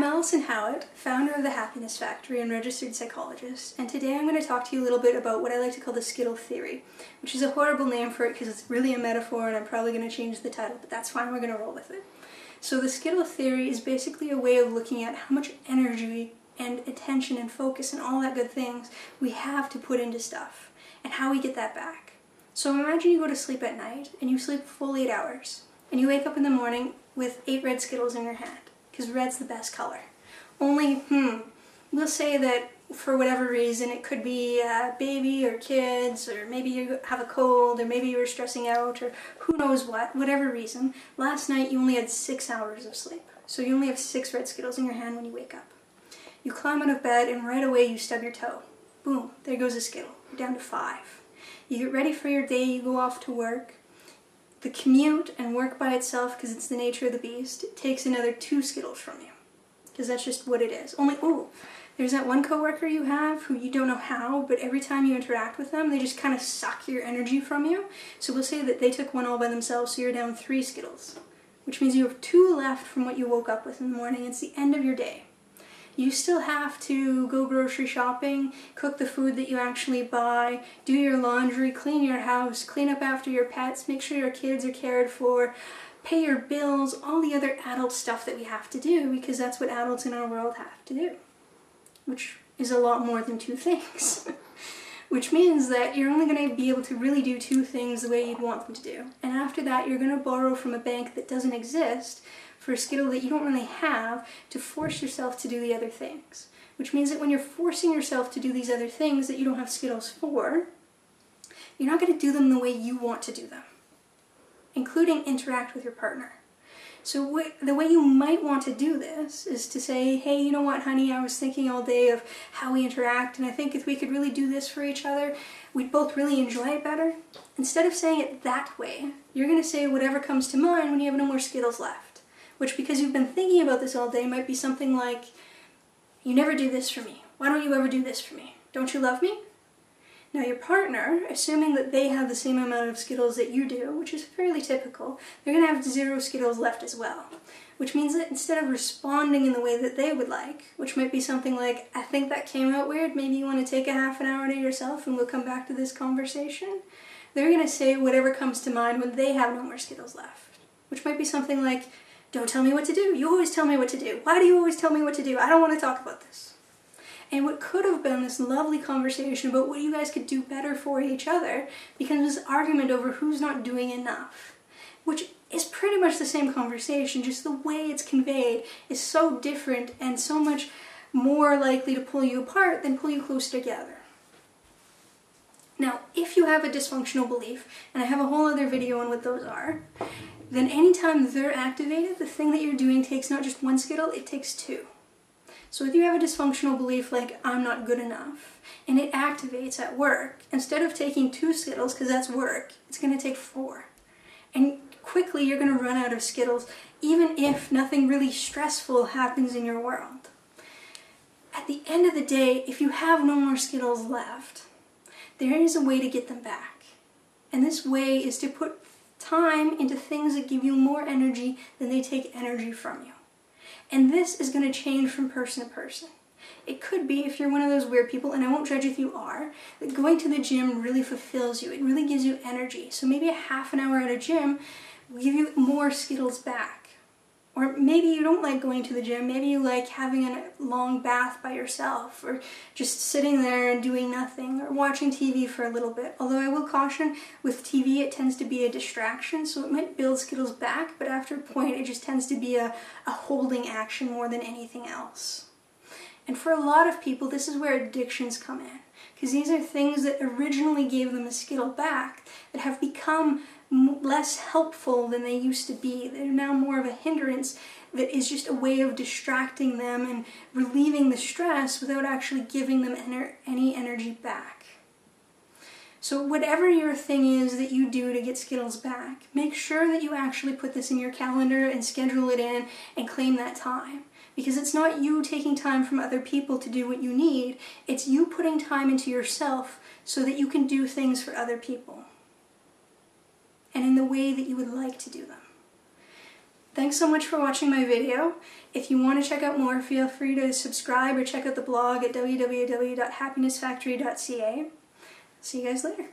I'm Alyson Howatt, founder of the Happiness Factory and registered psychologist, and today I'm going to talk to you a little bit about what I like to call the Skittle theory, which is a horrible name for it because it's really a metaphor and I'm probably going to change the title, but that's fine, we're going to roll with it. So the Skittle theory is basically a way of looking at how much energy and attention and focus and all that good things we have to put into stuff, and how we get that back. So imagine you go to sleep at night and you sleep a full 8 hours, and you wake up in the morning with 8 red Skittles in your hand. Because red's the best color. Only, we'll say that for whatever reason, it could be a baby or kids, or maybe you have a cold, or maybe you were stressing out, or who knows what, whatever reason. Last night you only had 6 hours of sleep. So you only have 6 red Skittles in your hand when you wake up. You climb out of bed and right away you stub your toe. Boom, there goes a Skittle. You're down to 5. You get ready for your day, you go off to work. The commute and work by itself, because it's the nature of the beast, it takes another 2 Skittles from you. Because that's just what it is. Only, there's that one coworker you have who you don't know how, but every time you interact with them, they just kind of suck your energy from you. So we'll say that they took one all by themselves, so you're down 3 Skittles. Which means you have 2 left from what you woke up with in the morning. It's the end of your day. You still have to go grocery shopping, cook the food that you actually buy, do your laundry, clean your house, clean up after your pets, make sure your kids are cared for, pay your bills, all the other adult stuff that we have to do, because that's what adults in our world have to do. Which is a lot more than 2 things. Which means that you're only going to be able to really do 2 things the way you'd want them to do. And after that, you're going to borrow from a bank that doesn't exist for a Skittle that you don't really have to force yourself to do the other things. Which means that when you're forcing yourself to do these other things that you don't have Skittles for, you're not going to do them the way you want to do them. Including interact with your partner. So the way you might want to do this is to say, hey, you know what, honey, I was thinking all day of how we interact, and I think if we could really do this for each other, we'd both really enjoy it better. Instead of saying it that way, you're going to say whatever comes to mind when you have no more Skittles left. Which, because you've been thinking about this all day, might be something like, you never do this for me. Why don't you ever do this for me? Don't you love me? Now your partner, assuming that they have the same amount of Skittles that you do, which is fairly typical, they're going to have 0 Skittles left as well. Which means that instead of responding in the way that they would like, which might be something like, I think that came out weird, maybe you want to take a half an hour to yourself and we'll come back to this conversation, they're going to say whatever comes to mind when they have no more Skittles left. Which might be something like, don't tell me what to do. You always tell me what to do. Why do you always tell me what to do? I don't want to talk about this. And what could have been this lovely conversation about what you guys could do better for each other becomes this argument over who's not doing enough. Which is pretty much the same conversation, just the way it's conveyed is so different and so much more likely to pull you apart than pull you closer together. Now, if you have a dysfunctional belief, and I have a whole other video on what those are, then anytime they're activated, the thing that you're doing takes not just 1 Skittle, it takes 2. So if you have a dysfunctional belief like, I'm not good enough, and it activates at work, instead of taking 2 Skittles, because that's work, it's going to take 4. And quickly you're going to run out of Skittles, even if nothing really stressful happens in your world. At the end of the day, if you have no more Skittles left, there is a way to get them back. And this way is to put time into things that give you more energy than they take energy from you. And this is going to change from person to person. It could be, if you're one of those weird people, and I won't judge if you are, that going to the gym really fulfills you. It really gives you energy. So maybe a half an hour at a gym will give you more Skittles back. Or maybe you don't like going to the gym. Maybe you like having a long bath by yourself, or just sitting there and doing nothing, or watching TV for a little bit. Although I will caution, with TV it tends to be a distraction, so it might build Skittles back, but after a point it just tends to be a holding action more than anything else. And for a lot of people, this is where addictions come in. Because these are things that originally gave them a Skittle back that have become less helpful than they used to be. They're now more of a hindrance that is just a way of distracting them and relieving the stress without actually giving them any energy back. So whatever your thing is that you do to get Skittles back, make sure that you actually put this in your calendar and schedule it in and claim that time. Because it's not you taking time from other people to do what you need, it's you putting time into yourself so that you can do things for other people. And in the way that you would like to do them. thanks so much for watching my video. If you want to check out more, feel free to subscribe or check out the blog at www.happinessfactory.ca. See you guys later.